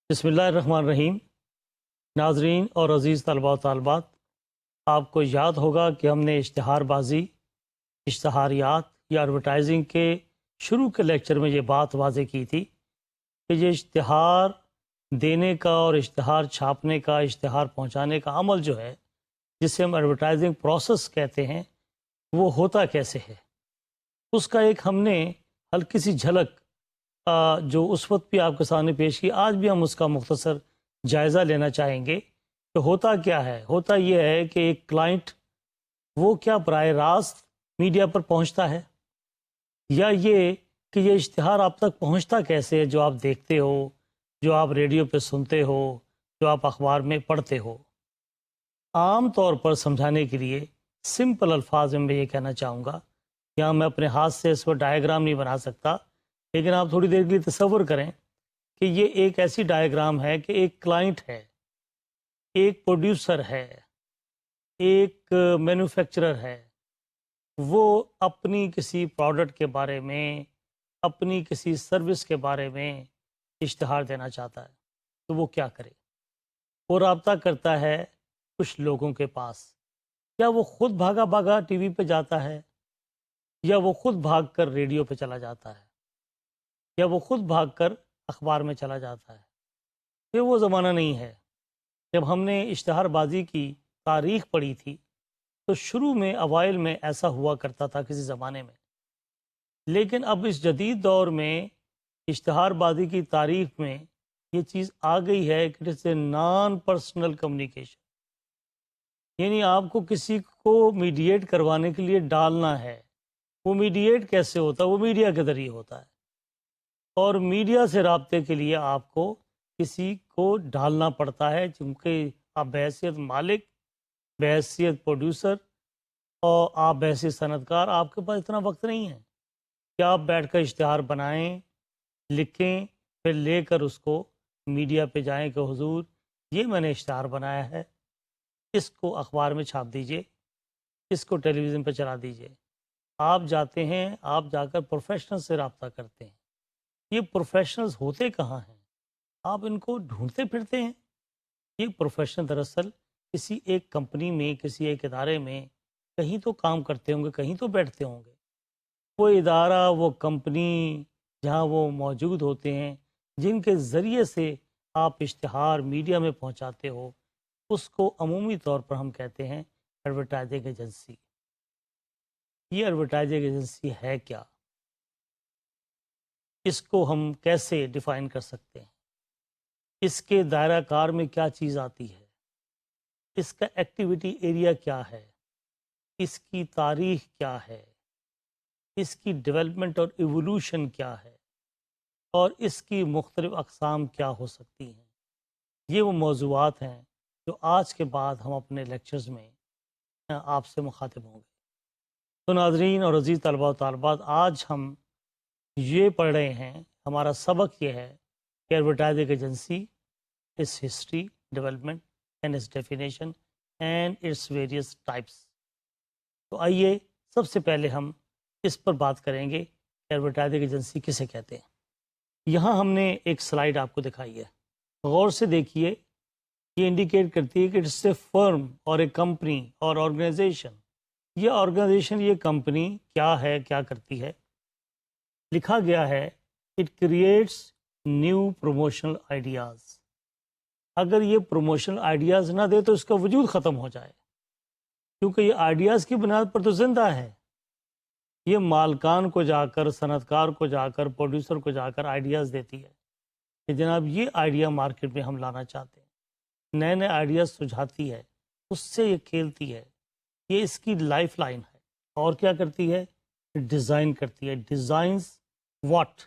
بسم اللہ الرحمن الرحیم. ناظرین اور عزیز طلباء و طالبات، آپ کو یاد ہوگا کہ ہم نے اشتہار بازی، اشتہاریات یا ایڈورٹائزنگ کے شروع کے لیکچر میں یہ بات واضح کی تھی کہ یہ اشتہار دینے کا اور اشتہار چھاپنے کا، اشتہار پہنچانے کا عمل جو ہے، جسے ہم ایڈورٹائزنگ پروسیس کہتے ہیں، وہ ہوتا کیسے ہے. اس کا ایک ہم نے ہلکی سی جھلک جو اس وقت بھی آپ کے سامنے پیش کی، آج بھی ہم اس کا مختصر جائزہ لینا چاہیں گے کہ ہوتا کیا ہے. ہوتا یہ ہے کہ ایک کلائنٹ وہ کیا براہ راست میڈیا پر پہنچتا ہے، یا یہ کہ یہ اشتہار آپ تک پہنچتا کیسے ہے، جو آپ دیکھتے ہو، جو آپ ریڈیو پہ سنتے ہو، جو آپ اخبار میں پڑھتے ہو. عام طور پر سمجھانے کے لیے سمپل الفاظ میں یہ کہنا چاہوں گا، یہاں میں اپنے ہاتھ سے اس پر ڈائیگرام نہیں بنا سکتا، لیکن آپ تھوڑی دیر کے لیے تصور کریں کہ یہ ایک ایسی ڈائیگرام ہے کہ ایک کلائنٹ ہے، ایک پروڈیوسر ہے، ایک مینوفیکچرر ہے. وہ اپنی کسی پروڈکٹ کے بارے میں، اپنی کسی سروس کے بارے میں اشتہار دینا چاہتا ہے، تو وہ کیا کرے؟ وہ رابطہ کرتا ہے کچھ لوگوں کے پاس. یا وہ خود بھاگا بھاگا ٹی وی پہ جاتا ہے، یا وہ خود بھاگ کر ریڈیو پہ چلا جاتا ہے، یا وہ خود بھاگ کر اخبار میں چلا جاتا ہے. یہ وہ زمانہ نہیں ہے. جب ہم نے اشتہار بازی کی تاریخ پڑھی تھی تو شروع میں اوائل میں ایسا ہوا کرتا تھا کسی زمانے میں، لیکن اب اس جدید دور میں اشتہار بازی کی تاریخ میں یہ چیز آ گئی ہے کہ it's a non personal communication. یعنی آپ کو کسی کو میڈیٹ کروانے کے لیے ڈالنا ہے. وہ میڈیٹ کیسے ہوتا ہے؟ وہ میڈیا کے ذریعے ہوتا ہے، اور میڈیا سے رابطے کے لیے آپ کو کسی کو ڈالنا پڑتا ہے، چونکہ آپ بحیثیت مالک، بحیثیت پروڈیوسر اور آپ بحیثیت صنعت کار، آپ کے پاس اتنا وقت نہیں ہے کہ آپ بیٹھ کر اشتہار بنائیں، لکھیں، پھر لے کر اس کو میڈیا پہ جائیں کہ حضور یہ میں نے اشتہار بنایا ہے، اس کو اخبار میں چھاپ دیجئے، اس کو ٹیلی ویژن پہ چلا دیجئے. آپ جاتے ہیں، آپ جا کر پروفیشنل سے رابطہ کرتے ہیں. یہ پروفیشنلز ہوتے کہاں ہیں؟ آپ ان کو ڈھونڈتے پھرتے ہیں. یہ پروفیشنل دراصل کسی ایک کمپنی میں، کسی ایک ادارے میں کہیں تو کام کرتے ہوں گے، کہیں تو بیٹھتے ہوں گے. وہ ادارہ، وہ کمپنی جہاں وہ موجود ہوتے ہیں، جن کے ذریعے سے آپ اشتہار میڈیا میں پہنچاتے ہو، اس کو عمومی طور پر ہم کہتے ہیں ایڈورٹائزنگ ایجنسی. یہ ایڈورٹائزنگ ایجنسی ہے کیا؟ اس کو ہم کیسے ڈیفائن کر سکتے ہیں؟ اس کے دائرہ کار میں کیا چیز آتی ہے؟ اس کا ایکٹیویٹی ایریا کیا ہے؟ اس کی تاریخ کیا ہے؟ اس کی ڈیولپمنٹ اور ایوولوشن کیا ہے؟ اور اس کی مختلف اقسام کیا ہو سکتی ہیں؟ یہ وہ موضوعات ہیں جو آج کے بعد ہم اپنے لیکچرز میں آپ سے مخاطب ہوں گے. تو ناظرین اور عزیز طلباء و طالبات، آج ہم یہ پڑھ رہے ہیں، ہمارا سبق یہ ہے کہ advertising agency, its history, development and its definition and its various types. تو آئیے سب سے پہلے ہم اس پر بات کریں گے کہ ایڈورٹائزنگ ایجنسی کسے کہتے ہیں. یہاں ہم نے ایک سلائیڈ آپ کو دکھائی ہے، غور سے دیکھیے. یہ انڈیکیٹ کرتی ہے کہ اٹس اے فرم اور اے کمپنی اور آرگنائزیشن. یہ آرگنائزیشن، یہ کمپنی کیا ہے، کیا کرتی ہے؟ لکھا گیا ہے it creates new promotional ideas. اگر یہ پروموشنل آئیڈیاز نہ دے تو اس کا وجود ختم ہو جائے، کیونکہ یہ آئیڈیاز کی بنیاد پر تو زندہ ہے. یہ مالکان کو جا کر، صنعت کار کو جا کر، پروڈیوسر کو جا کر آئیڈیاز دیتی ہے کہ جناب یہ آئیڈیا مارکیٹ میں ہم لانا چاہتے ہیں. نئے نئے آئیڈیاز سجھاتی ہے، اس سے یہ کھیلتی ہے. یہ اس کی لائف لائن ہے. اور کیا کرتی ہے؟ ڈیزائن کرتی ہے. Designs what?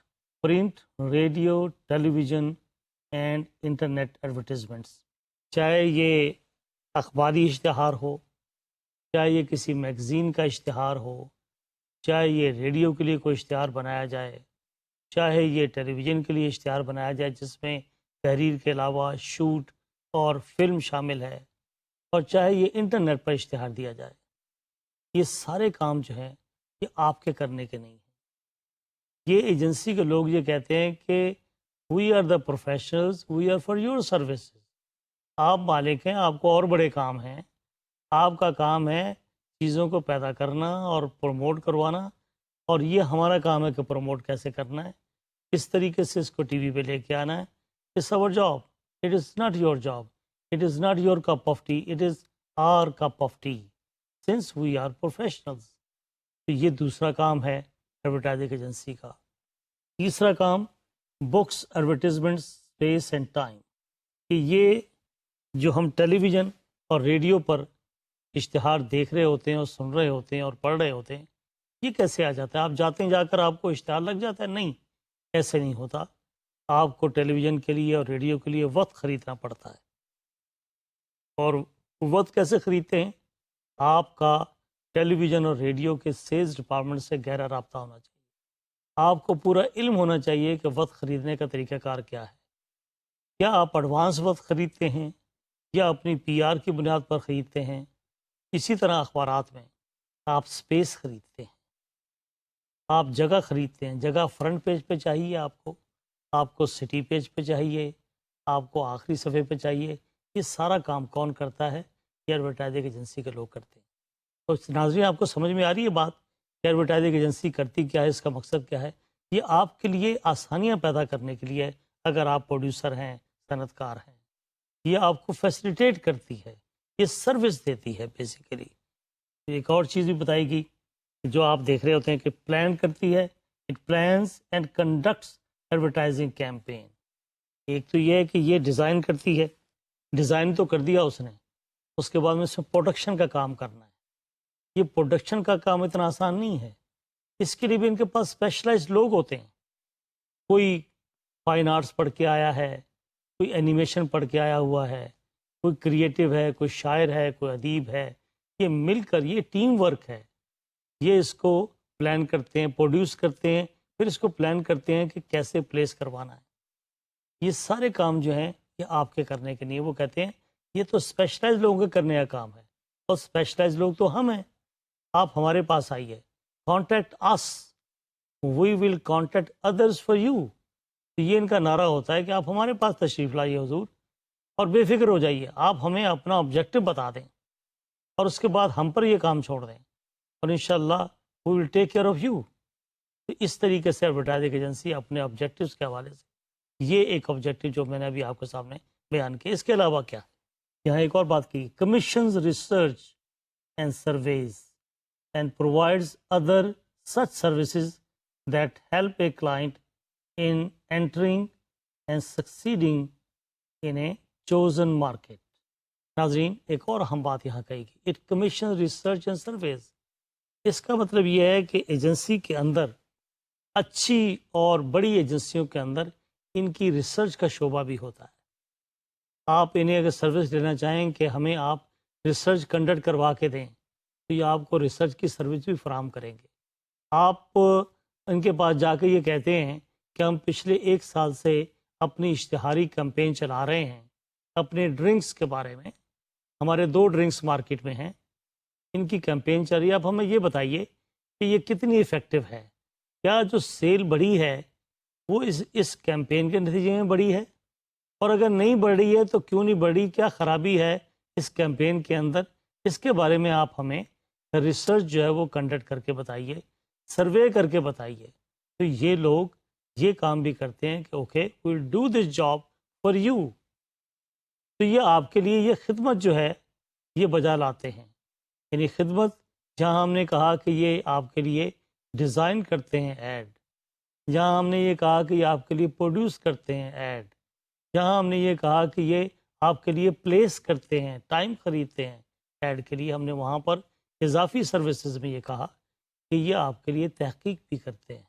Print, radio, television and internet advertisements. چاہے یہ اخباری اشتہار ہو، چاہے یہ کسی میگزین کا اشتہار ہو، چاہے یہ ریڈیو کے لیے کوئی اشتہار بنایا جائے، چاہے یہ ٹیلی ویژن کے لیے اشتہار بنایا جائے جس میں تحریر کے علاوہ شوٹ اور فلم شامل ہے، اور چاہے یہ انٹرنیٹ پر اشتہار دیا جائے. یہ سارے کام جو ہیں یہ آپ کے کرنے کے نہیں ہیں. یہ ایجنسی کے لوگ یہ کہتے ہیں کہ we are the professionals, we are for your services. آپ مالک ہیں، آپ کو اور بڑے کام ہیں. آپ کا کام ہے چیزوں کو پیدا کرنا اور پروموٹ کروانا، اور یہ ہمارا کام ہے کہ پروموٹ کیسے کرنا ہے، کس طریقے سے اس کو ٹی وی پہ لے کے آنا ہے. It's our job, it is not your job, it is not your cup of tea, it is our cup of tea since we are professionals. تو یہ دوسرا کام ہے ایڈورٹائزنگ ایجنسی کا. تیسرا کام books, advertisement, space and time. کہ یہ جو ہم ٹیلی ویژن اور ریڈیو پر اشتہار دیکھ رہے ہوتے ہیں اور سن رہے ہوتے ہیں اور پڑھ رہے ہوتے ہیں، یہ کیسے آ جاتا ہے؟ آپ جاتے ہیں، جا کر آپ کو اشتہار لگ جاتا ہے؟ نہیں، ایسے نہیں ہوتا. آپ کو ٹیلی ویژن کے لیے اور ریڈیو کے لیے وقت خریدنا پڑتا ہے. اور وقت کیسے خریدتے ہیں؟ آپ کا ٹیلی ویژن اور ریڈیو کے سیلز ڈپارٹمنٹ سے گہرا رابطہ ہونا چاہیے. آپ کو پورا علم ہونا چاہیے کہ وقت خریدنے کا طریقہ کار کیا ہے. کیا آپ ایڈوانس وقت خریدتے ہیں یا اپنی پی آر کی بنیاد پر خریدتے ہیں؟ اسی طرح اخبارات میں آپ سپیس خریدتے ہیں، آپ جگہ خریدتے ہیں. جگہ فرنٹ پیج پہ چاہیے آپ کو سٹی پیج پہ چاہیے، آپ کو آخری صفحے پہ چاہیے. یہ سارا کام کون کرتا ہے؟ یہ ایڈورٹائزنگ ایجنسی کے لوگ کرتے ہیں. تو ناظرین، آپ کو سمجھ میں آ رہی ہے بات کہ ایڈورٹائزنگ ایجنسی کرتی کیا ہے، اس کا مقصد کیا ہے؟ یہ آپ کے لیے آسانیاں پیدا کرنے کے لیے ہے. اگر آپ پروڈیوسر ہیں، صنعت کار ہیں، یہ آپ کو فیسیلیٹیٹ کرتی ہے، یہ سروس دیتی ہے بیسیکلی. ایک اور چیز بھی بتائے گی جو آپ دیکھ رہے ہوتے ہیں کہ پلان کرتی ہے. It plans and conducts advertising campaign. ایک تو یہ ہے کہ یہ ڈیزائن کرتی ہے، ڈیزائن تو کر دیا اس نے، اس کے بعد میں اس میں پروڈکشن کا کام کرنا ہے. یہ پروڈکشن کا کام اتنا آسان نہیں ہے. اس کے لیے بھی ان کے پاس اسپیشلائزڈ لوگ ہوتے ہیں. کوئی فائن آرٹس پڑھ کے آیا ہے، کوئی اینیمیشن پڑھ کے آیا ہوا ہے، کوئی کریٹو ہے، کوئی شاعر ہے، کوئی ادیب ہے. یہ مل کر یہ ٹیم ورک ہے. یہ اس کو پلان کرتے ہیں، پروڈیوس کرتے ہیں، پھر اس کو پلان کرتے ہیں کہ کیسے پلیس کروانا ہے. یہ سارے کام جو ہیں یہ آپ کے کرنے کے لیے. وہ کہتے ہیں یہ تو اسپیشلائز لوگوں کے کرنے کا کام ہے، اور اسپیشلائز لوگ تو ہم ہیں. آپ ہمارے پاس آئیے، contact us, we will contact others for you. یہ ان کا نعرہ ہوتا ہے کہ آپ ہمارے پاس تشریف لائیے حضور، اور بے فکر ہو جائیے. آپ ہمیں اپنا آبجیکٹو بتا دیں اور اس کے بعد ہم پر یہ کام چھوڑ دیں، اور انشاءاللہ وی ول ٹیک کیئر آف یو. تو اس طریقے سے ایڈورٹائزنگ ایجنسی اپنے آبجیکٹیوز کے حوالے سے، یہ ایک آبجیکٹیو جو میں نے ابھی آپ کے سامنے بیان کیا. اس کے علاوہ کیا ہے؟ یہاں ایک اور بات کی، commissions research and surveys and provides other such services that help a client in entering and succeeding in a chosen market. ناظرین، ایک اور اہم بات یہاں کہی گی، it commission research and surveys. اس کا مطلب یہ ہے کہ ایجنسی کے اندر، اچھی اور بڑی ایجنسیوں کے اندر ان کی ریسرچ کا شعبہ بھی ہوتا ہے. آپ انہیں اگر سروس لینا چاہیں کہ ہمیں آپ ریسرچ کنڈکٹ کروا کے دیں، تو یہ آپ کو ریسرچ کی سروس بھی فراہم کریں گے. آپ ان کے پاس جا کے یہ کہتے ہیں کہ ہم پچھلے 1 سال سے اپنی اشتہاری کمپین چلا رہے ہیں اپنے ڈرنکس کے بارے میں، ہمارے 2 ڈرنکس مارکیٹ میں ہیں، ان کی کمپین چل رہی ہے. اب ہمیں یہ بتائیے کہ یہ کتنی ایفیکٹو ہے، کیا جو سیل بڑھی ہے وہ اس کیمپین کے نتیجے میں بڑھی ہے، اور اگر نہیں بڑھی ہے تو کیوں نہیں بڑھی، کیا خرابی ہے اس کیمپین کے اندر. اس کے بارے میں آپ ہمیں ریسرچ جو ہے وہ کنڈکٹ کر کے بتائیے، سروے کر کے بتائیے. تو یہ لوگ یہ کام بھی کرتے ہیں کہ okay we'll do this job for you. تو یہ آپ کے لیے یہ خدمت جو ہے یہ بجا لاتے ہیں. یعنی خدمت، جہاں ہم نے کہا کہ یہ آپ کے لیے ڈیزائن کرتے ہیں ایڈ، جہاں ہم نے یہ کہا کہ یہ آپ کے لیے پروڈیوس کرتے ہیں ایڈ، جہاں ہم نے یہ کہا کہ یہ آپ کے لیے پلیس کرتے ہیں، ٹائم خریدتے ہیں ایڈ کے لیے، ہم نے وہاں پر اضافی سروسز میں یہ کہا کہ یہ آپ کے لیے تحقیق بھی کرتے ہیں.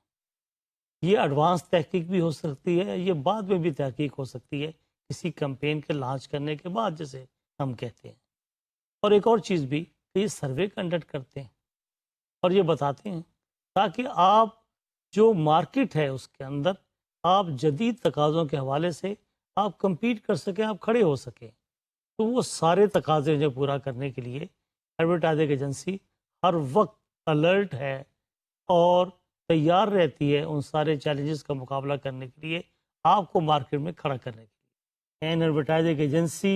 یہ ایڈوانس تحقیق بھی ہو سکتی ہے، یہ بعد میں بھی تحقیق ہو سکتی ہے کسی کمپین کے لانچ کرنے کے بعد، جسے ہم کہتے ہیں. اور ایک اور چیز بھی کہ یہ سروے کنڈکٹ کرتے ہیں اور یہ بتاتے ہیں تاکہ آپ جو مارکیٹ ہے اس کے اندر آپ جدید تقاضوں کے حوالے سے آپ کمپیٹ کر سکیں، آپ کھڑے ہو سکیں. تو وہ سارے تقاضے جو پورا کرنے کے لیے ایڈورٹائزنگ ایجنسی ہر وقت الرٹ ہے اور تیار رہتی ہے ان سارے چیلنجز کا مقابلہ کرنے کے لیے، آپ کو مارکیٹ میں کھڑا کرنے کے لیے۔ An advertising agency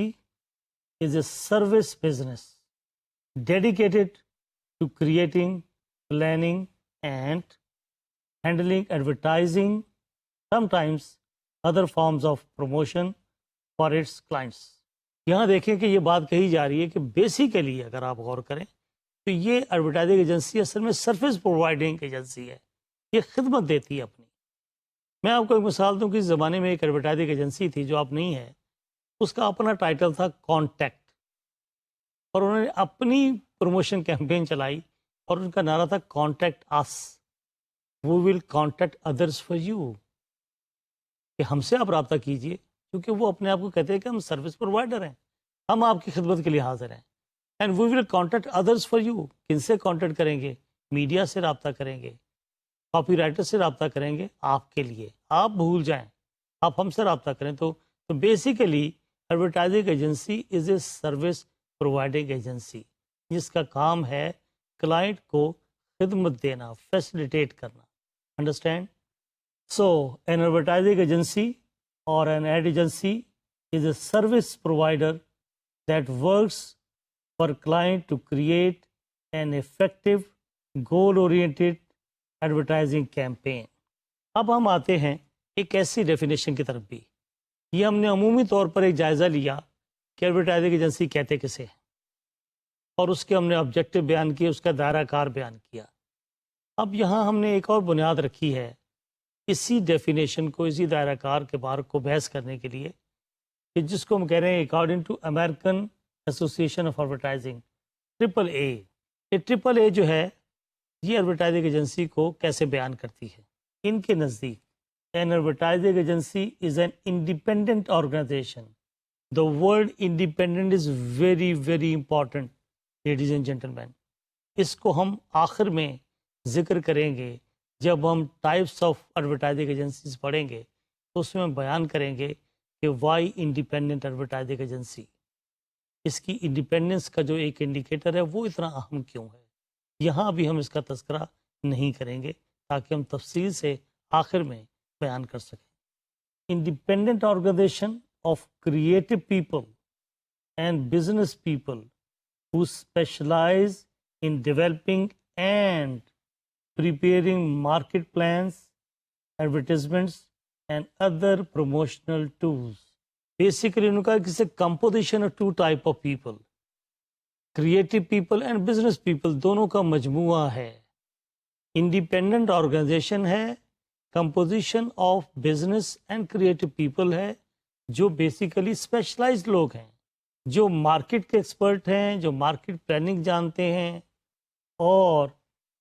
is a service business dedicated to creating, planning and handling advertising sometimes other forms of promotion for its clients۔ یہاں دیکھیں کہ یہ بات کہی جا رہی ہے کہ بیسیکلی اگر آپ غور کریں تو یہ ایڈورٹائزنگ ایجنسی اصل میں سروس پرووائڈنگ ایجنسی ہے، یہ خدمت دیتی ہے اپنی۔ میں آپ کو ایک مثال دوں کہ اس زمانے میں ایک ایڈورٹائزنگ ایجنسی تھی جو اب نہیں ہے، اس کا اپنا ٹائٹل تھا کانٹیکٹ، اور انہوں نے اپنی پروموشن کیمپین چلائی اور ان کا نعرہ تھا contact us, we will contact others for you, کہ ہم سے آپ رابطہ کیجئے، کیونکہ وہ اپنے آپ کو کہتے ہیں کہ ہم سروس پرووائڈر ہیں، ہم آپ کی خدمت کے لیے حاضر ہیں۔ And we will contact others for you, کن سے کانٹیکٹ کریں گے؟ میڈیا سے رابطہ کریں گے، کاپی رائٹر سے رابطہ کریں گے آپ کے لیے، آپ بھول جائیں، آپ ہم سے رابطہ کریں۔ تو basically advertising agency is a service providing agency, جس کا کام ہے کلائنٹ کو خدمت دینا، فیسیلیٹیٹ کرنا۔ Understand? So, an advertising agency or an ad agency is a service provider that works for client to create an effective, goal-oriented advertising campaign۔ اب ہم آتے ہیں ایک ایسی ڈیفینیشن کی طرف بھی، یہ ہم نے عمومی طور پر ایک جائزہ لیا کہ ایڈورٹائزنگ ایجنسی کہتے کسے ہیں، اور اس کے ہم نے آبجیکٹو بیان کیے، اس کا دائرہ کار بیان کیا۔ اب یہاں ہم نے ایک اور بنیاد رکھی ہے اسی ڈیفینیشن کو، اسی دائرہ کار کے بار کو بحث کرنے کے لیے، کہ جس کو ہم کہہ رہے ہیں according to American Association of Advertising, triple A. یہ ٹرپل اے جو ہے یہ ایڈورٹائزنگ ایجنسی کو کیسے بیان کرتی ہے؟ ان کے نزدیک an advertising agency is an independent organization. The word independent is very very important ladies and gentleman, اس کو ہم آخر میں ذکر کریں گے جب ہم ٹائپس آف ایڈورٹائزنگ ایجنسیز پڑھیں گے، تو اس میں ہم بیان کریں گے کہ وائی انڈیپینڈنٹ ایڈورٹائزنگ ایجنسی، اس کی انڈیپینڈنس کا جو ایک انڈیکیٹر ہے وہ اتنا اہم کیوں ہے۔ یہاں بھی ہم اس کا تذکرہ نہیں کریں گے تاکہ ہم تفصیل سے آخر میں بیان کر سکیں۔ Independent organisation of creative people and business people who specialize in developing and preparing market plans, advertisements and other promotional tools۔ Basically ان کا کسی composition of two type of people، creative people and business people، دونوں کا مجموعہ ہے۔ Independent organization ہے، composition of business and creative people ہے، جو basically specialised لوگ ہیں، جو مارکیٹ کے ایکسپرٹ ہیں، جو مارکیٹ پلاننگ جانتے ہیں اور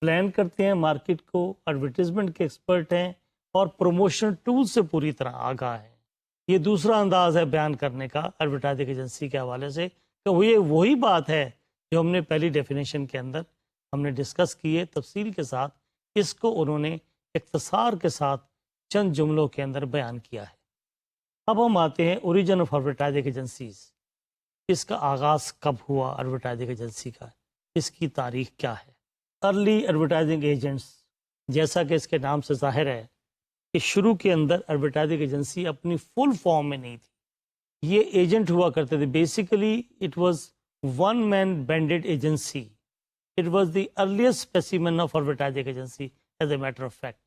پلان کرتے ہیں مارکیٹ کو، ایڈورٹیزمنٹ کے ایکسپرٹ ہیں اور پروموشنل ٹول سے پوری طرح آگاہ ہیں۔ یہ دوسرا انداز ہے بیان کرنے کا ایڈورٹائزنگ ایجنسی کے حوالے سے، کہ یہ وہی بات ہے جو ہم نے پہلی ڈیفینیشن کے اندر ہم نے ڈسکس کی ہے تفصیل کے ساتھ، اس کو انہوں نے اختصار کے ساتھ چند جملوں کے اندر بیان کیا ہے۔ اب ہم آتے ہیں اوریجن آف ایڈورٹائزنگ ایجنسیز، اس کا آغاز کب ہوا ایڈورٹائزنگ ایجنسی کا، اس کی تاریخ کیا ہے۔ ارلی ایڈورٹائزنگ ایجنٹس، جیسا کہ اس کے نام سے ظاہر ہے کہ شروع کے اندر ایڈورٹائزنگ ایجنسی اپنی فل فارم میں نہیں تھی، یہ ایجنٹ ہوا کرتے تھے۔ Basically it was one man banded agency, it was the earliest specimen of advertising agency as a matter of fact.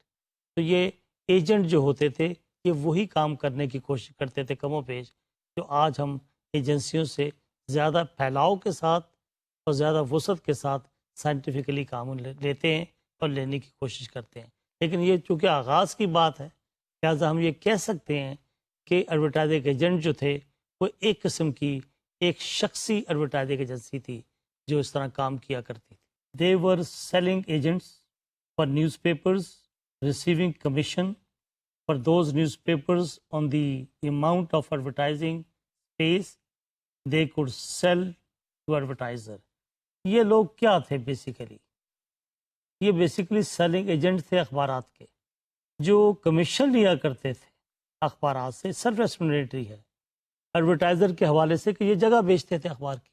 تو یہ ایجنٹ جو ہوتے تھے یہ وہی کام کرنے کی کوشش کرتے تھے کم و بیش جو آج ہم ایجنسیوں سے زیادہ پھیلاؤ کے ساتھ اور زیادہ وسعت کے ساتھ سائنٹیفکلی کام لیتے ہیں اور لینے کی کوشش کرتے ہیں۔ لیکن یہ چونکہ آغاز کی بات ہے، لہٰذا ہم یہ کہہ سکتے ہیں کہ ایڈورٹائزنگ ایجنٹ جو تھے وہ ایک قسم کی ایک شخصی ایڈورٹائزنگ ایجنسی تھی جو اس طرح کام کیا کرتی تھی۔ They were selling agents for newspapers receiving commission for those newspapers on the amount of advertising space they could sell to advertiser۔ یہ لوگ کیا تھے بیسیکلی؟ یہ بیسیکلی سیلنگ ایجنٹ تھے اخبارات کے، جو کمیشن لیا کرتے تھے اخبارات سے، سیلف ایکسپلینیٹری ہے ایڈورٹائزر کے حوالے سے کہ یہ جگہ بیچتے تھے اخبار کی،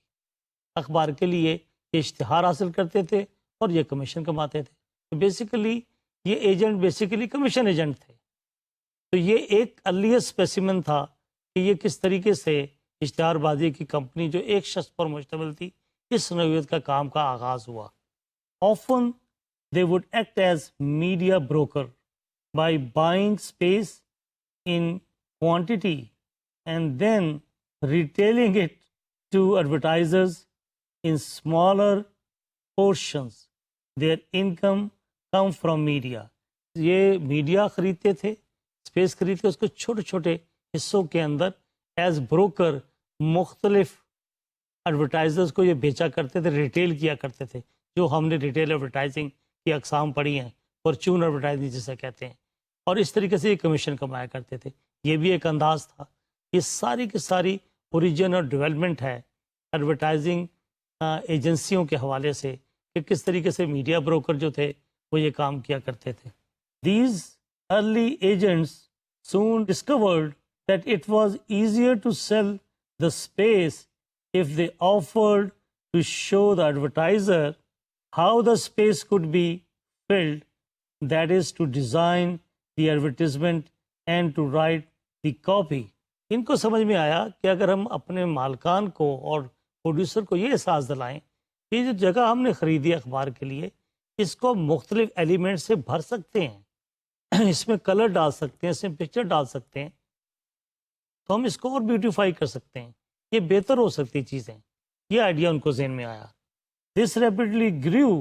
اخبار کے لیے یہ اشتہار حاصل کرتے تھے اور یہ کمیشن کماتے تھے۔ تو بیسیکلی یہ ایجنٹ بیسیکلی کمیشن ایجنٹ تھے. تو یہ ایک ارلیسٹ اسپیسیمن تھا کہ یہ کس طریقے سے اشتہار بازی کی کمپنی جو ایک شخص پر مشتمل تھی اس نوعیت کا کام کا آغاز ہوا. Often they would act as media broker by buying space in quantity and then retailing it to advertisers in smaller portions. Their income come from media. یہ میڈیا خریدتے تھے، اسپیس خرید کے اس کو چھوٹے چھوٹے حصوں کے اندر ایز بروکر مختلف ایڈورٹائزرز کو یہ بیچا کرتے تھے، ریٹیل کیا کرتے تھے. جو ہم نے ریٹیل ایڈورٹائزنگ کی اقسام پڑھی ہیں، فارچون ایڈورٹائزنگ جسے کہتے ہیں، اور اس طریقے سے یہ کمیشن کمایا کرتے تھے. یہ بھی ایک انداز تھا. یہ ساری کی ساری اوریجن اور ڈیولپمنٹ ہے ایڈورٹائزنگ ایجنسیوں کے حوالے سے کہ کس طریقے سے میڈیا بروکر جو تھے وہ یہ کام کیا کرتے تھے. These early agents soon discovered that it was easier to sell the space if they offered to show the advertiser how the space could be filled, that is to design the advertisement and to write the copy. ان کو سمجھ میں آیا کہ اگر ہم اپنے مالکان کو اور پروڈیوسر کو یہ احساس دلائیں کہ جو جگہ ہم نے خریدی اخبار کے لیے اس کو مختلف ایلیمنٹ سے بھر سکتے ہیں، اس میں کلر ڈال سکتے ہیں، اس میں پکچر ڈال سکتے ہیں، تو ہم اس کو اور بیوٹیفائی کر سکتے ہیں، یہ بہتر ہو سکتی چیزیں. یہ آئیڈیا ان کو ذہن میں آیا. This rapidly grew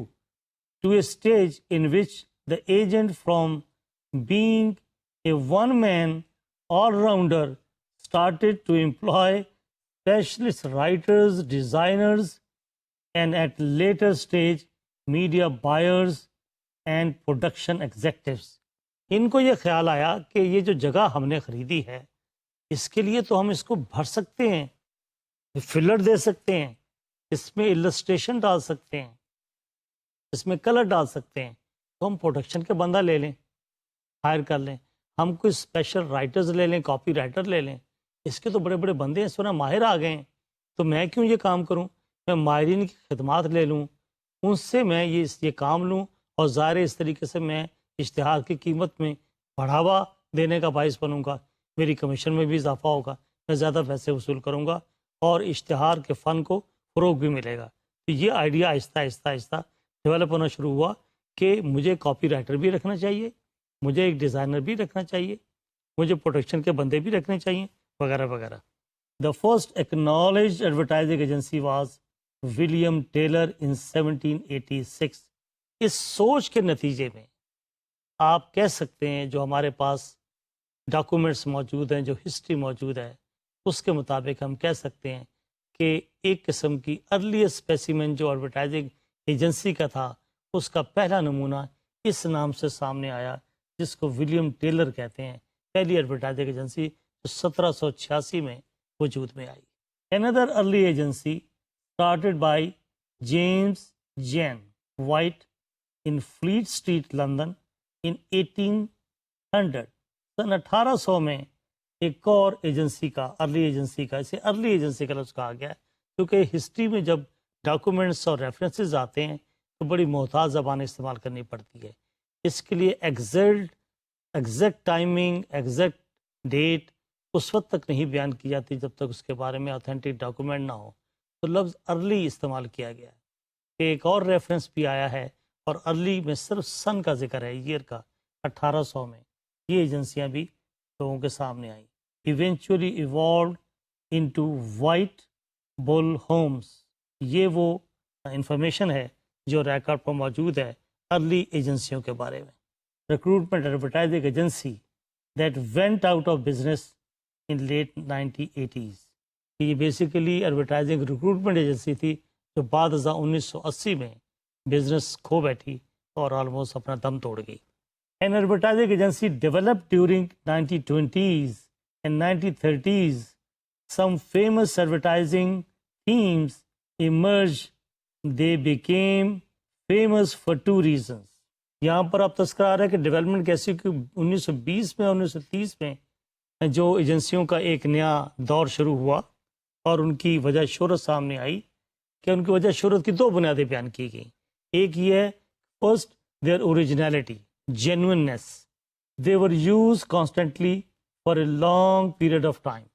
to a stage in which the agent, from being a one-man all-rounder, started to employ specialist writers, designers, and at later stage media buyers and production executives. ان کو یہ خیال آیا کہ یہ جو جگہ ہم نے خریدی ہے اس کے لیے تو ہم اس کو بھر سکتے ہیں، فلر دے سکتے ہیں، اس میں السٹریشن ڈال سکتے ہیں، اس میں کلر ڈال سکتے ہیں. تو ہم پروڈکشن کے بندہ لے لیں، ہائر کر لیں، ہم کوئی اسپیشل رائٹرز لے لیں، کاپی رائٹر لے لیں. اس کے تو بڑے بڑے بندے ہیں، اس وقت ماہر آ گئے ہیں، تو میں کیوں یہ کام کروں؟ میں ماہرین کی خدمات لے لوں، ان سے میں یہ کام لوں، اور ظاہر اس طریقے سے میں اشتہار کی قیمت میں بڑھاوا دینے کا باعث بنوں گا، میری کمیشن میں بھی اضافہ ہوگا، میں زیادہ پیسے وصول کروں گا اور اشتہار کے فن کو فروغ بھی ملے گا. تو یہ آئیڈیا آہستہ آہستہ آہستہ ڈیولپ ہونا شروع ہوا کہ مجھے کاپی رائٹر بھی رکھنا چاہیے، مجھے ایک ڈیزائنر بھی رکھنا چاہیے، مجھے پروڈکشن کے بندے بھی رکھنے چاہیے، وغیرہ وغیرہ. The first acknowledged advertising agency was William Taylor in 1786. اس سوچ کے نتیجے میں آپ کہہ سکتے ہیں جو ہمارے پاس ڈاکومنٹس موجود ہیں، جو ہسٹری موجود ہے، اس کے مطابق ہم کہہ سکتے ہیں کہ ایک قسم کی ارلی اسپیسیمن جو ایڈورٹائزنگ ایجنسی کا تھا اس کا پہلا نمونہ اس نام سے سامنے آیا جس کو ولیم ٹیلر کہتے ہیں. پہلی ایڈورٹائزنگ ایجنسی جو 1786 میں وجود میں آئی. Another early agency started by James Jane White in Fleet Street, London in 1800. سن 1800 میں ایک اور ایجنسی کا ارلی ایجنسی کا، اسے ارلی ایجنسی کا لفظ کہا گیا ہے کیونکہ ہسٹری میں جب ڈاکومنٹس اور ریفرنسز آتے ہیں تو بڑی محتاط زبان استعمال کرنی پڑتی ہے. اس کے لیے ایگزیکٹ ٹائمنگ، ایگزیکٹ ڈیٹ اس وقت تک نہیں بیان کی جاتی جب تک اس کے بارے میں اوتھینٹک ڈاکومنٹ نہ ہو. تو لفظ ارلی استعمال کیا گیا ہے. ایک اور ریفرنس بھی آیا ہے اور ارلی میں صرف سن کا ذکر ہے، ایئر کا، 1800 میں یہ ایجنسیاں بھی لوگوں کے سامنے آئیں. ایونچولی ایوالوڈ انٹو وائٹ بل ہومز. یہ وہ انفارمیشن ہے جو ریکارڈ پر موجود ہے ارلی ایجنسیوں کے بارے میں. Recruitment advertising agency that went out of business in late 1980s. یہ بیسیکلی ایڈورٹائزنگ ریکروٹمنٹ ایجنسی تھی جو بعد ازاں 1980 میں بزنس کھو بیٹھی اور آلموسٹ اپنا دم توڑ گئی. An advertising agency developed during 1920s and 1930s. Some famous advertising themes emerged. They became famous for two reasons. یہاں پر آپ تذکرہ آ رہا ہے کہ ڈیولپمنٹ کیسی کہ 1920 میں 1930 میں جو ایجنسیوں کا ایک نیا دور شروع ہوا اور ان کی وجہ شہرت سامنے آئی کہ ان کی وجہ شہرت کی دو بنیادیں بیان کی گئیں. ایک یہ ہے first their originality, genuineness. They were used constantly for a long period of time.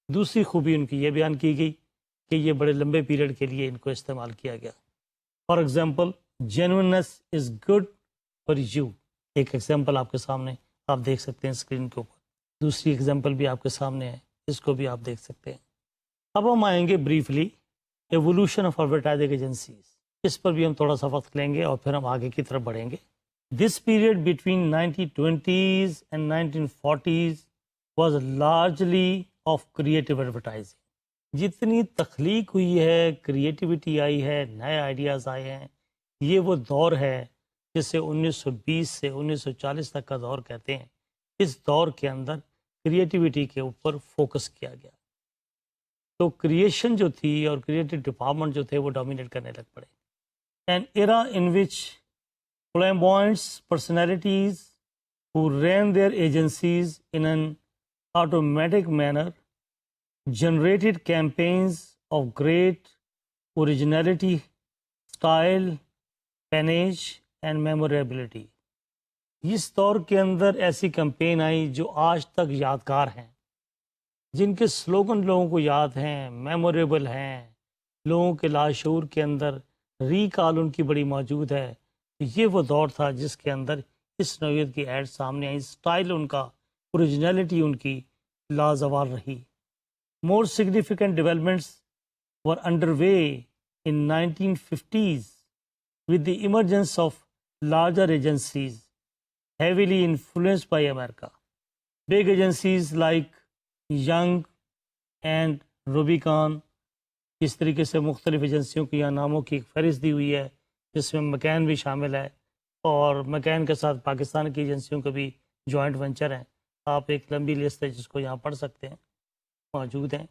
دوسری خوبی ان کی یہ بیان کی گئی کہ یہ بڑے لمبے پیریڈ کے لیے ان کو استعمال کیا گیا. For example genuineness is good for you. ایک ایگزامپل آپ کے سامنے آپ دیکھ سکتے ہیں اسکرین کے اوپر. دوسری ایگزامپل بھی آپ کے سامنے ہے, اس کو بھی آپ دیکھ سکتے ہیں. اب ہم آئیں گے briefly evolution of advertising agencies. اس پر بھی ہم تھوڑا سا وقت لیں گے اور پھر ہم آگے کی طرف بڑھیں گے. This period between 1920s and 1940s was largely of creative advertising. جتنی تخلیق ہوئی ہے, کریٹیوٹی آئی ہے, نئے آئیڈیاز آئے ہیں, یہ وہ دور ہے جسے 1920 سے 1940 تک کا دور کہتے ہیں. اس دور کے اندر کریٹیوٹی کے اوپر فوکس کیا گیا. تو کریشن جو تھی اور کریٹو ڈپارٹمنٹ جو تھے وہ ڈومینیٹ کرنے لگ پڑے. An era in which flamboyant personalities who ran their agencies in an automatic manner generated campaigns of great originality, style, panache and memorability. اس دور کے اندر ایسی کمپین آئی جو آج تک یادگار ہیں, جن کے سلوگن لوگوں کو یاد ہیں, میموریبل ہیں, لوگوں کے لاشعور کے اندر ریکال ان کی بڑی موجود ہے. یہ وہ دور تھا جس کے اندر اس نوعیت کی ایڈ سامنے آئی. سٹائل ان کا, اوریجنلٹی ان کی لازوال رہی. More significant developments were under way in 1950s with the emergence of larger agencies heavily influenced by America. Big agencies like Young and Rubicon, اس طریقے سے مختلف ایجنسیوں کی یا ناموں کی ایک فہرست دی ہوئی ہے جس میں مکین بھی شامل ہے, اور مکین کے ساتھ پاکستان کی ایجنسیوں کے بھی جوائنٹ وینچر ہیں. آپ ایک لمبی لسٹ ہے جس کو یہاں پڑھ سکتے ہیں, موجود ہیں.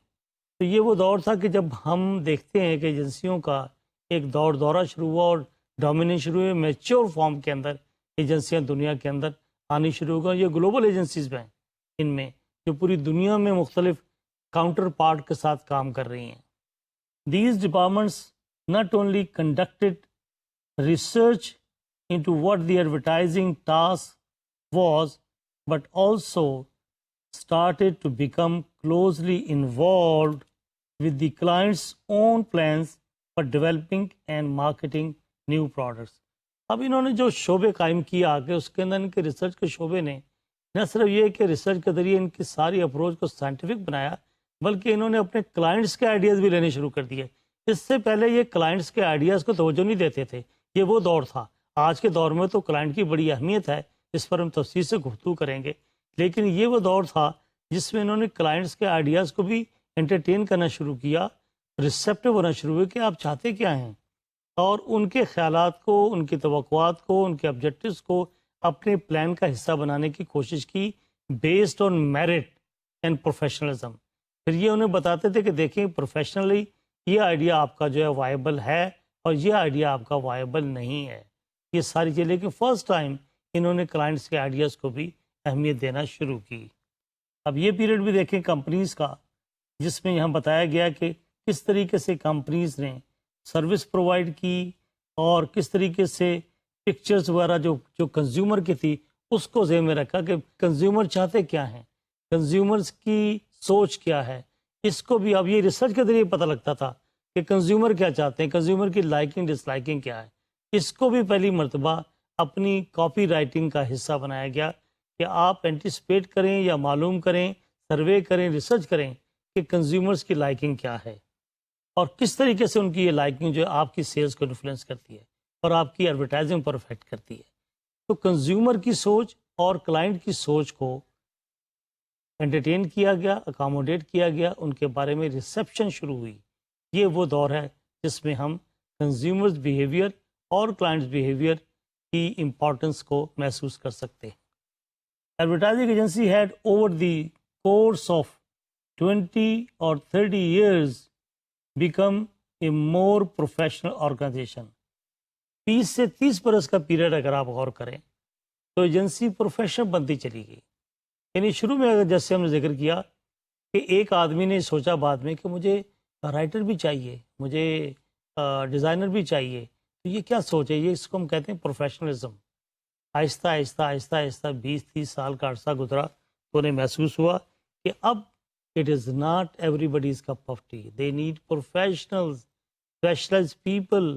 تو یہ وہ دور تھا کہ جب ہم دیکھتے ہیں کہ ایجنسیوں کا ایک دورہ شروع ہوا اور ڈومیننس شروع ہوئے, میچور فارم کے اندر ایجنسیاں دنیا کے اندر آنی شروع ہو گئی. یہ گلوبل ایجنسیز ہیں ان میں جو پوری دنیا میں مختلف کاؤنٹر پارٹ کے ساتھ کام کر رہی ہیں. These departments not only conducted research into what the advertising task was, but also started to become closely involved with the client's own plans for developing and marketing new products. اب انہوں نے جو شعبے قائم کیا آگے, اس کے اندر ان کے ریسرچ کے شعبے نے نہ صرف یہ کہ ریسرچ کے ذریعے ان کی ساری اپروچ کو سائنٹیفک بنایا, بلکہ انہوں نے اپنے کلائنٹس کے آئیڈیاز بھی لینے شروع کر دیے. اس سے پہلے یہ کلائنٹس کے آئیڈیاز کو توجہ نہیں دیتے تھے. یہ وہ دور تھا. آج کے دور میں تو کلائنٹ کی بڑی اہمیت ہے, اس پر ہم تفصیل سے گفتگو کریں گے, لیکن یہ وہ دور تھا جس میں انہوں نے کلائنٹس کے آئیڈیاز کو بھی انٹرٹین کرنا شروع کیا, ریسیپٹیو ہونا شروع ہوئے کہ آپ چاہتے کیا ہیں, اور ان کے خیالات کو, ان کی توقعات کو, ان کے آبجیکٹیوز کو اپنے پلان کا حصہ بنانے کی کوشش کی, based on merit and professionalism. پھر یہ انہیں بتاتے تھے کہ دیکھیں پروفیشنلی یہ آئیڈیا آپ کا جو ہے وائبل ہے اور یہ آئیڈیا آپ کا وائبل نہیں ہے. یہ ساری چیزیں, لیکن فرسٹ ٹائم انہوں نے کلائنٹس کے آئیڈیاز کو بھی اہمیت دینا شروع کی. اب یہ پیریڈ بھی دیکھیں کمپنیز کا, جس میں یہاں بتایا گیا کہ کس طریقے سے کمپنیز نے سروس پرووائڈ کی اور کس طریقے سے پکچرز وغیرہ جو کنزیومر کی تھی اس کو ذہن میں رکھا کہ کنزیومر چاہتے کیا ہیں, کنزیومرز کی سوچ کیا ہے. اس کو بھی اب یہ ریسرچ کے ذریعے پتہ لگتا تھا کہ کنزیومر کیا چاہتے ہیں, کنزیومر کی لائکنگ ڈس لائکنگ کیا ہے. اس کو بھی پہلی مرتبہ اپنی کاپی رائٹنگ کا حصہ بنایا گیا کہ آپ اینٹیسپیٹ کریں یا معلوم کریں, سروے کریں, ریسرچ کریں کہ کنزیومرز کی لائکنگ کیا ہے اور کس طریقے سے ان کی یہ لائکنگ جو ہے آپ کی سیلز کو انفلوئنس کرتی ہے اور آپ کی ایڈورٹائزنگ پر افیکٹ کرتی ہے. تو کنزیومر کی سوچ اور کلائنٹ کی سوچ کو انٹرٹین کیا گیا, اکاموڈیٹ کیا گیا, ان کے بارے میں ریسیپشن شروع ہوئی. یہ وہ دور ہے جس میں ہم کنزیومرز بیہیویئر اور کلائنٹس بیہیویئر کی امپورٹنس کو محسوس کر سکتے ہیں. Advertising agency head over the course of 20 اور 30 years become a more professional organisation. 20 سے 30 برس کا پیریڈ اگر آپ غور کریں تو ایجنسی پروفیشنل بنتی چلی گئی. یعنی شروع میں اگر جیسے ہم نے ذکر کیا کہ ایک آدمی نے سوچا بعد میں کہ مجھے رائٹر بھی چاہیے, مجھے ڈیزائنر بھی چاہیے, تو یہ کیا سوچ ہے, یہ اس کو ہم کہتے ہیں پروفیشنلزم. آہستہ آہستہ آہستہ آہستہ 20-30 سال کا عرصہ گزرا تو انہیں محسوس ہوا کہ اب it is not everybody's cup of tea, they need professionals, specialise people,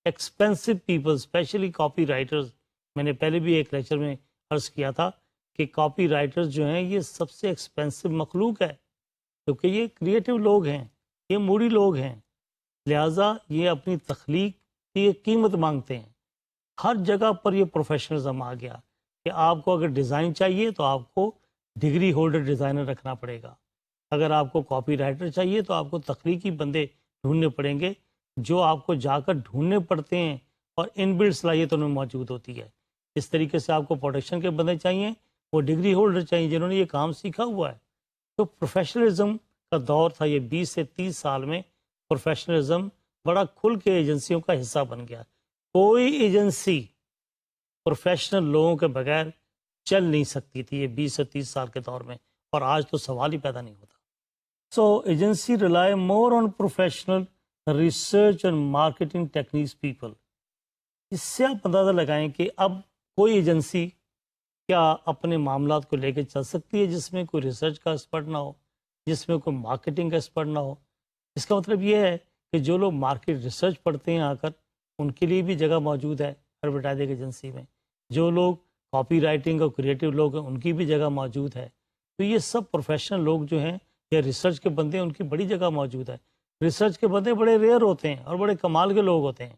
expensive people, especially copywriters. میں نے پہلے بھی ایک لیکچر میں عرض کیا تھا کہ کاپی رائٹرز جو ہیں یہ سب سے ایکسپینسو مخلوق ہے، کیونکہ یہ کریٹو لوگ ہیں، یہ موڈی لوگ ہیں، لہٰذا یہ اپنی تخلیق کی ایک قیمت مانگتے ہیں. ہر جگہ پر یہ پروفیشنلزم آ گیا کہ آپ کو اگر ڈیزائن چاہیے تو آپ کو ڈگری ہولڈر ڈیزائنر رکھنا پڑے گا، اگر آپ کو کاپی رائٹر چاہیے تو آپ کو تخلیقی بندے ڈھونڈنے پڑیں گے جو آپ کو جا کر ڈھونڈنے پڑتے ہیں اور ان بلڈ صلاحیت ان میں موجود ہوتی ہے. اس طریقے سے آپ کو پروڈکشن کے بندے چاہیے، وہ ڈگری ہولڈر چاہیے جنہوں نے یہ کام سیکھا ہوا ہے. تو پروفیشنلزم کا دور تھا یہ 20 سے 30 سال میں پروفیشنلزم بڑا کھل کے ایجنسیوں کا حصہ بن گیا. کوئی ایجنسی پروفیشنل لوگوں کے بغیر چل نہیں سکتی تھی یہ 20 سے 30 سال کے دور میں، اور آج تو سوال ہی پیدا نہیں ہوتا. So agency rely more on professional research and marketing techniques people. اس سے آپ اندازہ لگائیں کہ اب کوئی ایجنسی کیا اپنے معاملات کو لے کے چل سکتی ہے جس میں کوئی ریسرچ کا ایکسپرٹ نہ ہو، جس میں کوئی مارکیٹنگ کا ایکسپرٹ نہ ہو. اس کا مطلب یہ ہے کہ جو لوگ مارکیٹ ریسرچ پڑھتے ہیں آ کر ان کے لیے بھی جگہ موجود ہے ایڈورٹائزنگ ایجنسی میں، جو لوگ کاپی رائٹنگ اور کریٹو لوگ ہیں ان کی بھی جگہ موجود ہے. تو یہ سب پروفیشنل لوگ جو ہیں یا ریسرچ کے بندے ان کی بڑی جگہ موجود ہے. ریسرچ کے بندے بڑے ریئر ہوتے ہیں اور بڑے کمال کے لوگ ہوتے ہیں،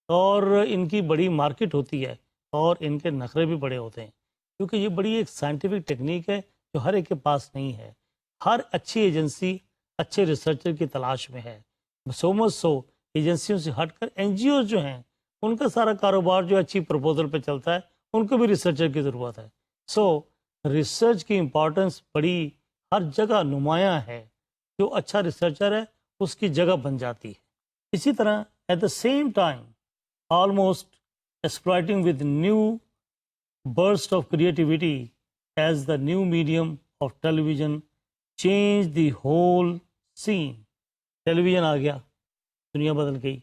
اور ان کی بڑی مارکیٹ ہوتی ہے اور ان کے نخرے بھی بڑے ہوتے ہیں، کیونکہ یہ بڑی ایک سائنٹیفک ٹیکنیک ہے جو ہر ایک کے پاس نہیں ہے. ہر اچھی ایجنسی اچھے ریسرچر کی تلاش میں ہے. سو ایجنسیوں سے ہٹ کر این جی اوز جو ہیں ان کا سارا کاروبار جو اچھی پروپوزل پہ چلتا ہے ان کو بھی ریسرچر کی ضرورت ہے. سو ریسرچ کی امپورٹنس بڑی ہر جگہ نمایاں ہے. جو اچھا ریسرچر ہے اس کی جگہ بن جاتی ہے. اسی طرح at the same time almost exploiting with new burst of creativity as the new medium of television changed the whole scene. Television آ گیا، دنیا بدل گئی،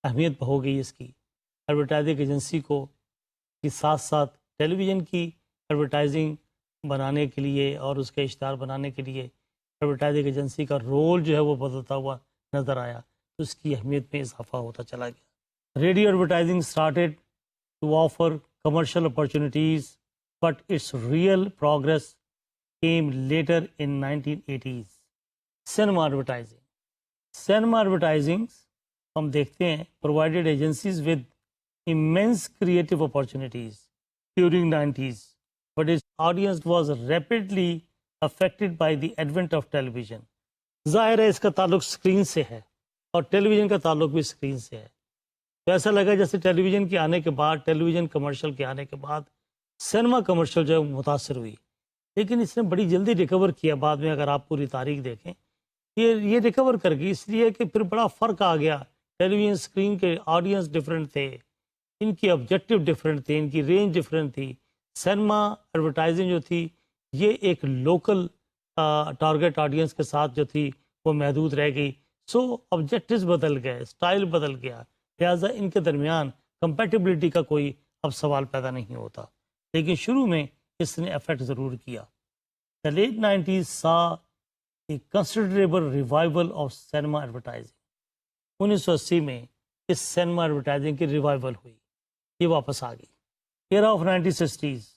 اہمیت ہو گئی اس کی. ایڈورٹائزنگ ایجنسی کو کے ساتھ ساتھ ٹیلی ویژن کی ایڈورٹائزنگ بنانے کے لیے اور اس کے اشتہار بنانے کے لیے ایڈورٹائزنگ ایجنسی کا رول جو ہے وہ بدلتا ہوا نظر آیا، تو اس کی اہمیت میں اضافہ ہوتا چلا گیا. Radio advertising started to offer commercial opportunities, but its real progress came later in 1980s. Cinema advertising. Cinema advertising ہم دیکھتے ہیں provided agencies with immense creative opportunities during 90s, but its audience was rapidly affected by the advent of television. ظاہر ہے اس کا تعلق screen سے ہے اور ٹیلی ویژن کا تعلق بھی اسکرین سے ہے. تو ایسا لگا جیسے ٹیلی ویژن کے آنے کے بعد، ٹیلی ویژن کمرشل کے آنے کے بعد سینما کمرشل جو ہے متاثر ہوئی، لیکن اس نے بڑی جلدی ریکور کیا. بعد میں اگر آپ پوری تاریخ دیکھیں یہ ریکور کر گئی، اس لیے کہ پھر بڑا فرق آ گیا. ٹیلی ویژن اسکرین کے آڈینس ڈفرینٹ تھے، ان کی آبجیکٹیو ڈفرینٹ تھے، ان کی رینج ڈفرینٹ تھی. سینما ایڈورٹائزنگ جو تھی یہ ایک لوکل ٹارگیٹ آڈینس کے ساتھ جو تھی وہ محدود رہ گئی. سو آبجیکٹیوز بدل گئے، اسٹائل بدل گیا، لہٰذا ان کے درمیان کمپیٹیبلٹی کا کوئی اب سوال پیدا نہیں ہوتا. لیکن شروع میں اس نے افیکٹ ضرور کیا. The late 90s saw a considerable revival of cinema advertising. 1980 میں اس سینما ایڈورٹائزنگ کی ریوائول ہوئی، یہ واپس آ گئی. Era of 1960s.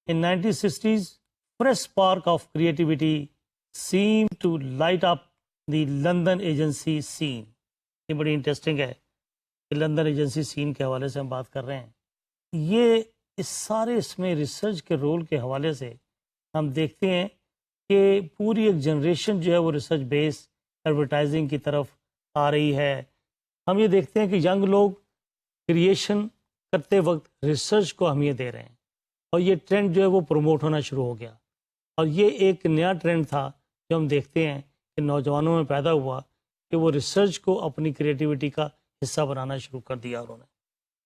In 1960s, fresh spark of creativity seemed to light up the London agency scene. یہ بڑی انٹرسٹنگ ہے کہ لندن ایجنسی سین کے حوالے سے ہم بات کر رہے ہیں. یہ اس میں ریسرچ کے رول کے حوالے سے ہم دیکھتے ہیں کہ پوری ایک جنریشن جو ہے وہ ریسرچ بیس ایڈورٹائزنگ کی طرف آ رہی ہے. ہم یہ دیکھتے ہیں کہ ینگ لوگ کریشن کرتے وقت ریسرچ کو اہمیت دے رہے ہیں، اور یہ ٹرینڈ جو ہے وہ پروموٹ ہونا شروع ہو گیا. اور یہ ایک نیا ٹرینڈ تھا جو ہم دیکھتے ہیں کہ نوجوانوں میں پیدا ہوا کہ وہ ریسرچ کو اپنی کریٹیوٹی کا حصہ بنانا شروع کر دیا انہوں نے.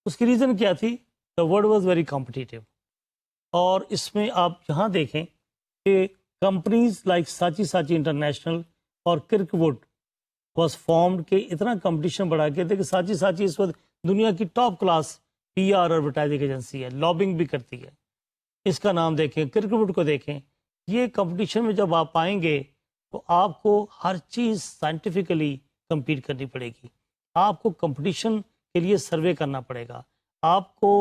اس کی ریزن کیا تھی؟ The world was very competitive. اور اس میں آپ یہاں دیکھیں کہ کمپنیز لائک ساچی ساچی انٹرنیشنل اور کرک ووڈ واز فارمڈ، کہ اتنا کمپٹیشن بڑھا کے تھے کہ ساچی ساچی اس وقت دنیا کی top class P R advertising agency ہے، لابنگ بھی کرتی ہے. اس کا نام دیکھیں، کرکٹ کو دیکھیں. یہ کمپٹیشن میں جب آپ آئیں گے تو آپ کو ہر چیز سائنٹیفکلی کمپیٹ کرنی پڑے گی. آپ کو کمپٹیشن کے لیے سروے کرنا پڑے گا، آپ کو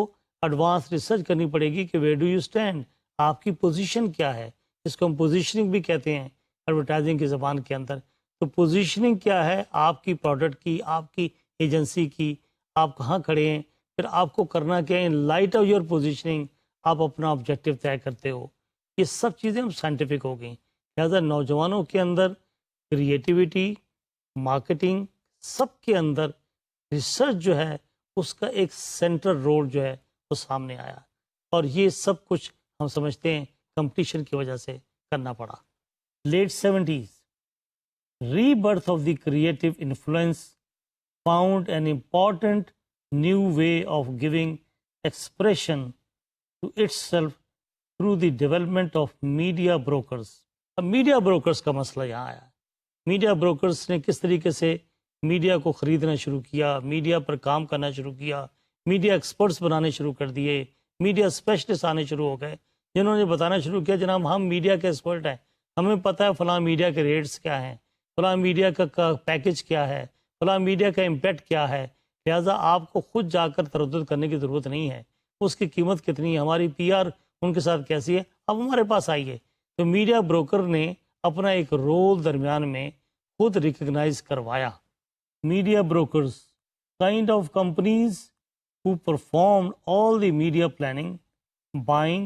ایڈوانس ریسرچ کرنی پڑے گی کہ ویئر ڈو یو اسٹینڈ، آپ کی پوزیشن کیا ہے. اس کو ہم پوزیشننگ بھی کہتے ہیں ایڈورٹائزنگ کی زبان کے اندر. تو پوزیشننگ کیا ہے آپ کی پروڈکٹ کی، آپ کی ایجنسی کی، آپ کہاں کھڑے ہیں، پھر آپ کو کرنا کیا ہے. In light of your positioning آپ اپنا آبجیکٹیو طے کرتے ہو. یہ سب چیزیں ہم سائنٹیفک ہو گئیں. لہٰذا نوجوانوں کے اندر کریٹیوٹی، مارکیٹنگ، سب کے اندر ریسرچ جو ہے اس کا ایک سینٹرل رول جو ہے وہ سامنے آیا. اور یہ سب کچھ ہم سمجھتے ہیں کمپٹیشن کی وجہ سے کرنا پڑا. Late 70s rebirth of the creative influence found an important new way of giving expression to itself through the development of media brokers. اب میڈیا بروکرز کا مسئلہ یہاں آیا. میڈیا بروکرز نے کس طریقے سے میڈیا کو خریدنا شروع کیا، میڈیا پر کام کرنا شروع کیا، میڈیا ایکسپرٹس بنانے شروع کر دیے، میڈیا اسپیشلسٹ آنے شروع ہو گئے جنہوں نے بتانا شروع کیا جناب ہم میڈیا کے ایکسپرٹ ہیں، ہمیں پتہ ہے فلاں میڈیا کے ریٹس کیا ہیں، فلاں میڈیا کا پیکج کیا ہے، فلاں میڈیا کا امپیکٹ کیا ہے. لہٰذا آپ کو خود جا کر تردد کرنے کی ضرورت نہیں ہے. اس کی قیمت کتنی ہے، ہماری پی آر ان کے ساتھ کیسی ہے، اب ہمارے پاس آئیے. تو میڈیا بروکر نے اپنا ایک رول درمیان میں خود ریکگنائز کروایا. Media brokers kind of companies who performed all the media planning, buying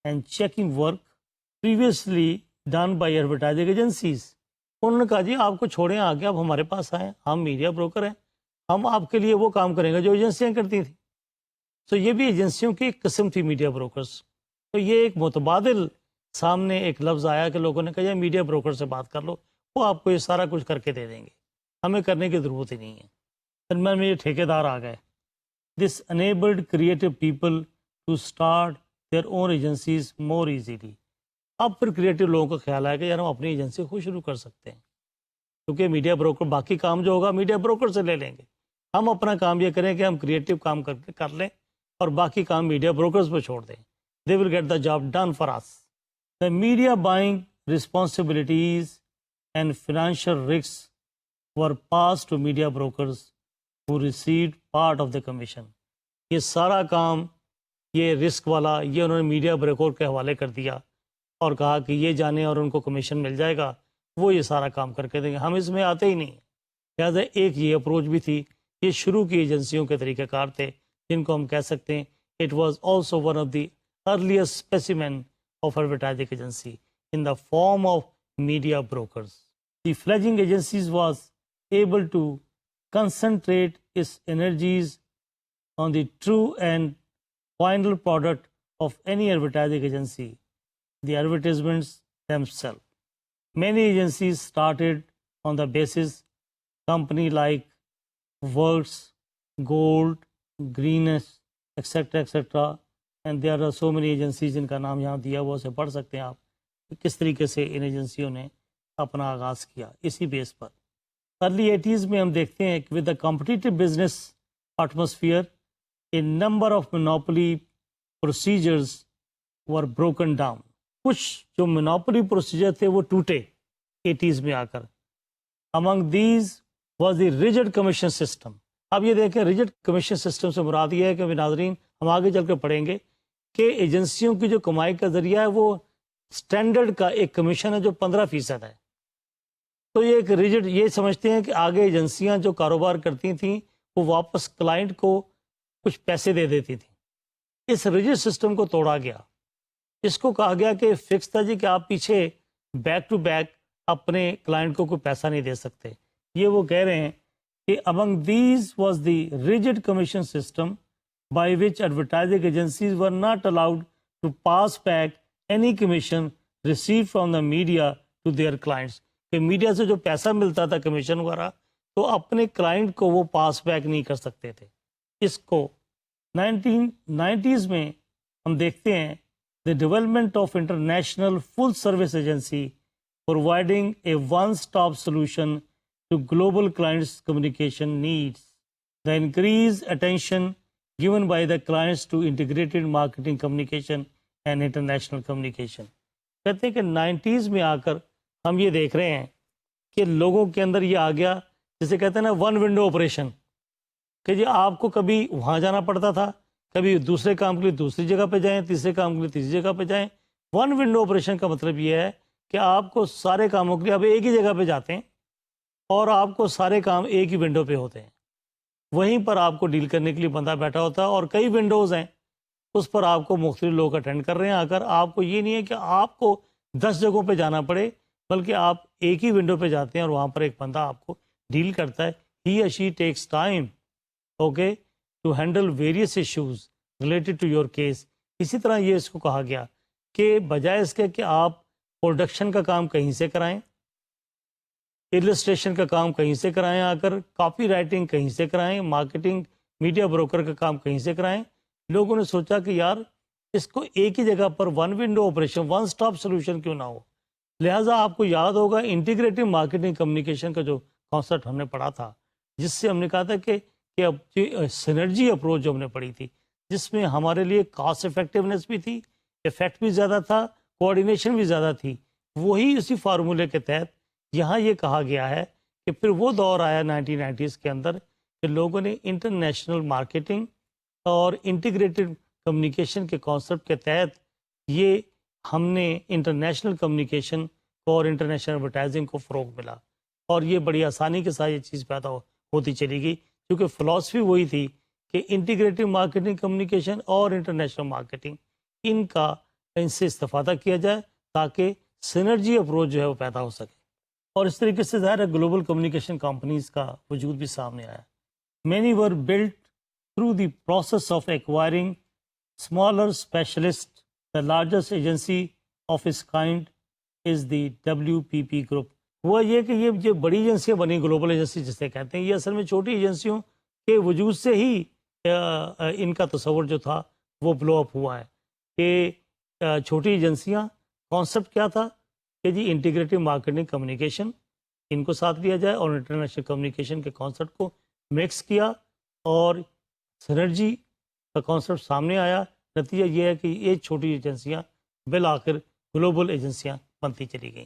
and checking work previously done by advertising agencies. انہوں نے کہا جی آپ کو چھوڑیں آگے، آپ ہمارے پاس آئیں، ہم میڈیا بروکر ہیں، ہم آپ کے لیے وہ کام کریں گے جو ایجنسیاں کرتی تھیں. تو یہ بھی ایجنسیوں کی ایک قسم تھی میڈیا بروکرز. تو یہ ایک متبادل سامنے ایک لفظ آیا کہ لوگوں نے کہا یہ میڈیا بروکر سے بات کر لو، وہ آپ کو یہ سارا کچھ کر کے دے دیں گے، ہمیں کرنے کی ضرورت ہی نہیں ہے. درمیان میں یہ ٹھیکیدار آ گئے. This enabled creative people to start their own agencies more easily. اب پھر کریٹو لوگوں کا خیال آیا کہ یار ہم اپنی ایجنسی خود شروع کر سکتے ہیں، کیونکہ میڈیا بروکر باقی کام جو ہوگا میڈیا بروکر سے لے لیں گے. ہم اپنا کام یہ کریں کہ ہم کریٹو کام کر لیں اور باقی کام میڈیا بروکرز پہ چھوڑ دیں. They will get the job done for us. The media buying responsibilities and financial risks were passed to media brokers who received part of the commission. یہ سارا کام یہ رسک والا یہ انہوں نے میڈیا بروکر کے حوالے کر دیا اور کہا کہ یہ جانیں اور ان کو کمیشن مل جائے گا، وہ یہ سارا کام کر کے دیں گے، ہم اس میں آتے ہی نہیں. لہٰذا ایک یہ اپروچ بھی تھی. یہ شروع کی ایجنسیوں کے طریقہ کار تھے جن کو ہم کہہ سکتے ہیں it was also one of the earliest specimen of advertising agency in the form of media brokers. The fledgling agencies was able to concentrate its energies on the true and final product of any advertising agency, the advertisements themselves. Many agencies started on the basis company like Works, Gold, Greenest, etc. And there are so many agencies جن کا نام یہاں دیا ہوا اسے پڑھ سکتے ہیں آپ کس طریقے سے ان ایجنسیوں نے اپنا آغاز کیا. اسی بیس پر ارلی 80s میں ہم دیکھتے ہیں کہ with the competitive business atmosphere a number of monopoly procedures were broken down. کچھ جو مونوپلی پروسیجر تھے وہ ٹوٹے 80s میں آ کر. Among these was the rigid commission system. اب یہ دیکھیں ریجڈ کمیشن سسٹم سے مراد یہ ہے کہ ناظرین ہم آگے چل کے پڑھیں گے کہ ایجنسیوں کی جو کمائی کا ذریعہ ہے وہ اسٹینڈرڈ کا ایک کمیشن ہے جو 15% ہے. تو یہ ایک ریجڈ یہ سمجھتے ہیں کہ آگے ایجنسیاں جو کاروبار کرتی تھیں وہ واپس کلائنٹ کو کچھ پیسے دے دیتی تھیں. اس ریجڈ سسٹم کو توڑا گیا. اس کو کہا گیا کہ فکس تھا جی کہ آپ پیچھے بیک ٹو بیک اپنے کلائنٹ کو کوئی پیسہ نہیں دے سکتے. یہ وہ کہہ رہے ہیں کہ among these was the rigid commission system by which advertising agencies were not allowed to pass back any commission received from the media to their clients. کہ میڈیا سے جو پیسہ ملتا تھا کمیشن وغیرہ تو اپنے کلائنٹ کو وہ پاس بیک نہیں کر سکتے تھے. اس کو 1990s میں ہم دیکھتے ہیں the development of international full service agency providing a one-stop solution to global clients' communication needs. The increased attention given by the clients to integrated marketing communication and international communication. کہتے ہیں کہ 90s میں آ کر ہم یہ دیکھ رہے ہیں کہ لوگوں کے اندر یہ آ گیا جسے کہتے ہیں نا ون ونڈو آپریشن، کہ جی آپ کو کبھی وہاں جانا پڑتا تھا، کبھی دوسرے کام کے لیے دوسری جگہ پہ جائیں، تیسرے کام کے لیے تیسری جگہ پہ جائیں. ون ونڈو آپریشن کا مطلب یہ ہے کہ آپ کو سارے کاموں کے لیے اب ایک ہی جگہ پہ جاتے ہیں اور آپ کو سارے کام ایک ہی ونڈو پہ ہوتے ہیں. وہیں پر آپ کو ڈیل کرنے کے لیے بندہ بیٹھا ہوتا ہے اور کئی ونڈوز ہیں اس پر آپ کو مختلف لوگ اٹینڈ کر رہے ہیں آ کر. آپ کو یہ نہیں ہے کہ آپ کو 10 جگہوں پہ جانا پڑے، بلکہ آپ ایک ہی ونڈو پہ جاتے ہیں اور وہاں پر ایک بندہ آپ کو ڈیل کرتا ہے. ہی اور she takes time okay to handle various issues related to your case. اسی طرح یہ اس کو کہا گیا کہ بجائے اس کے کہ آپ پروڈکشن کا کام کہیں سے کرائیں، ایلسٹریشن کا کام کہیں سے کرائیں، آ کر کاپی رائٹنگ کہیں سے کرائیں، مارکیٹنگ میڈیا بروکر کا کام کہیں سے کرائیں، لوگوں نے سوچا کہ یار اس کو ایک ہی جگہ پر one window operation, one stop solution کیوں نہ ہو. لہٰذا آپ کو یاد ہوگا انٹیگریٹو مارکیٹنگ کمیونیکیشن کا جو کانسیپٹ ہم نے پڑھا تھا، جس سے ہم نے کہا تھا کہ سینرجی اپروچ جو ہم نے پڑھی تھی، جس میں ہمارے لیے کاسٹ افیکٹونیس بھی تھی، افیکٹ بھی زیادہ تھا، کوآرڈینیشن بھی زیادہ تھی. وہی اسی فارمولے کے تحت یہاں یہ کہا گیا ہے کہ پھر وہ دور آیا 1990s کے اندر کہ لوگوں نے انٹرنیشنل مارکیٹنگ اور انٹیگریٹڈ کمیونیکیشن کے کانسیپٹ کے تحت یہ ہم نے انٹرنیشنل کمیونیکیشن اور انٹرنیشنل ایڈورٹائزنگ کو فروغ ملا. اور یہ بڑی آسانی کے ساتھ یہ چیز پیدا ہوتی چلی گئی، کیونکہ فلاسفی وہی تھی کہ انٹیگریٹڈ مارکیٹنگ کمیونیکیشن اور انٹرنیشنل مارکیٹنگ ان سے استفادہ کیا جائے تاکہ سینرجی اپروچ جو ہے وہ پیدا ہو سکے. اور اس طریقے سے ظاہر ہے گلوبل کمیونیکیشن کمپنیز کا وجود بھی سامنے آیا. Many were built through the process of acquiring smaller specialist. The largest agency of its kind is the WPP group. ہوا یہ کہ یہ جو بڑی ایجنسیاں بنی، گلوبل ایجنسی جسے کہتے ہیں، یہ اصل میں چھوٹی ایجنسیوں کے وجود سے ہی ان کا تصور جو تھا وہ بلو اپ ہوا ہے. کہ چھوٹی ایجنسیاں، کانسیپٹ کیا تھا کہ جی انٹیگریٹڈ مارکیٹنگ کمیونیکیشن ان کو ساتھ لیا جائے اور انٹرنیشنل کمیونیکیشن کے کانسیپٹ کو مکس کیا اور سینرجی کا کانسیپٹ سامنے آیا. نتیجہ یہ ہے کہ یہ چھوٹی ایجنسیاں بالآخر گلوبل ایجنسیاں بنتی چلی گئیں.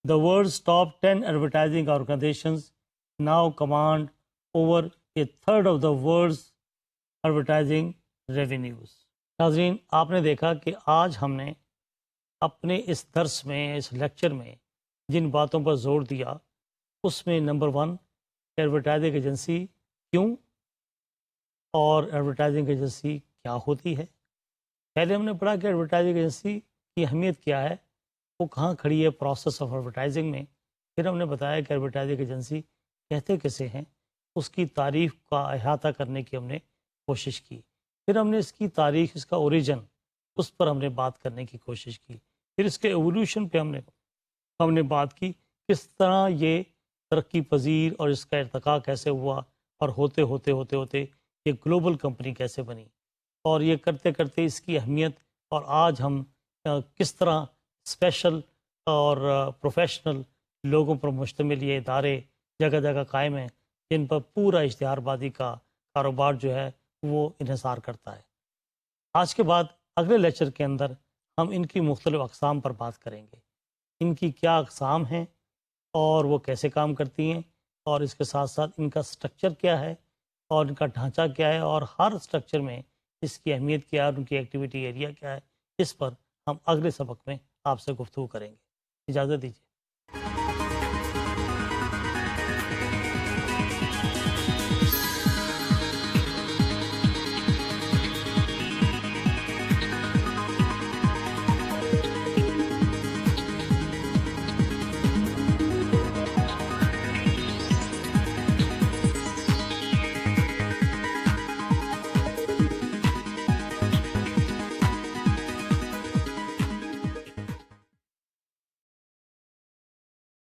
The world's top 10 advertising organisations now command over a third of the world's advertising revenues. ناظرین، آپ نے دیکھا کہ آج ہم نے اپنے اس درس میں، اس لیکچر میں جن باتوں پر زور دیا اس میں نمبر 1 ایڈورٹائزنگ ایجنسی کیوں اور ایڈورٹائزنگ ایجنسی کیا ہوتی ہے. پہلے ہم نے پڑھا کہ ایڈورٹائزنگ ایجنسی کی اہمیت کیا ہے، وہ کہاں کھڑی ہے پروسیس آف ایڈورٹائزنگ میں. پھر ہم نے بتایا کہ ایڈورٹائزنگ ایجنسی کہتے کسے ہیں، اس کی تعریف کا احاطہ کرنے کی ہم نے کوشش کی. پھر ہم نے اس کی تاریخ، اس کا اوریجن، اس پر ہم نے بات کرنے کی کوشش کی. پھر اس کے ایولیوشن پہ ہم نے بات کی، کس طرح یہ ترقی پذیر اور اس کا ارتقاء کیسے ہوا اور ہوتے ہوتے یہ گلوبل کمپنی کیسے بنی، اور یہ کرتے کرتے اس کی اہمیت اور آج ہم کس طرح اسپیشل اور پروفیشنل لوگوں پر مشتمل یہ ادارے جگہ جگہ قائم ہیں جن پر پورا اشتہار بازی کا کاروبار جو ہے وہ انحصار کرتا ہے. آج کے بعد اگلے لیکچر کے اندر ہم ان کی مختلف اقسام پر بات کریں گے، ان کی کیا اقسام ہیں اور وہ کیسے کام کرتی ہیں، اور اس کے ساتھ ساتھ ان کا سٹرکچر کیا ہے اور ان کا ڈھانچہ کیا ہے، اور ہر سٹرکچر میں اس کی اہمیت کیا ہے اور ان کی ایکٹیویٹی ایریا کیا ہے. اس پر ہم اگلے سبق میں آپ سے گفتگو کریں گے. اجازت دیجیے.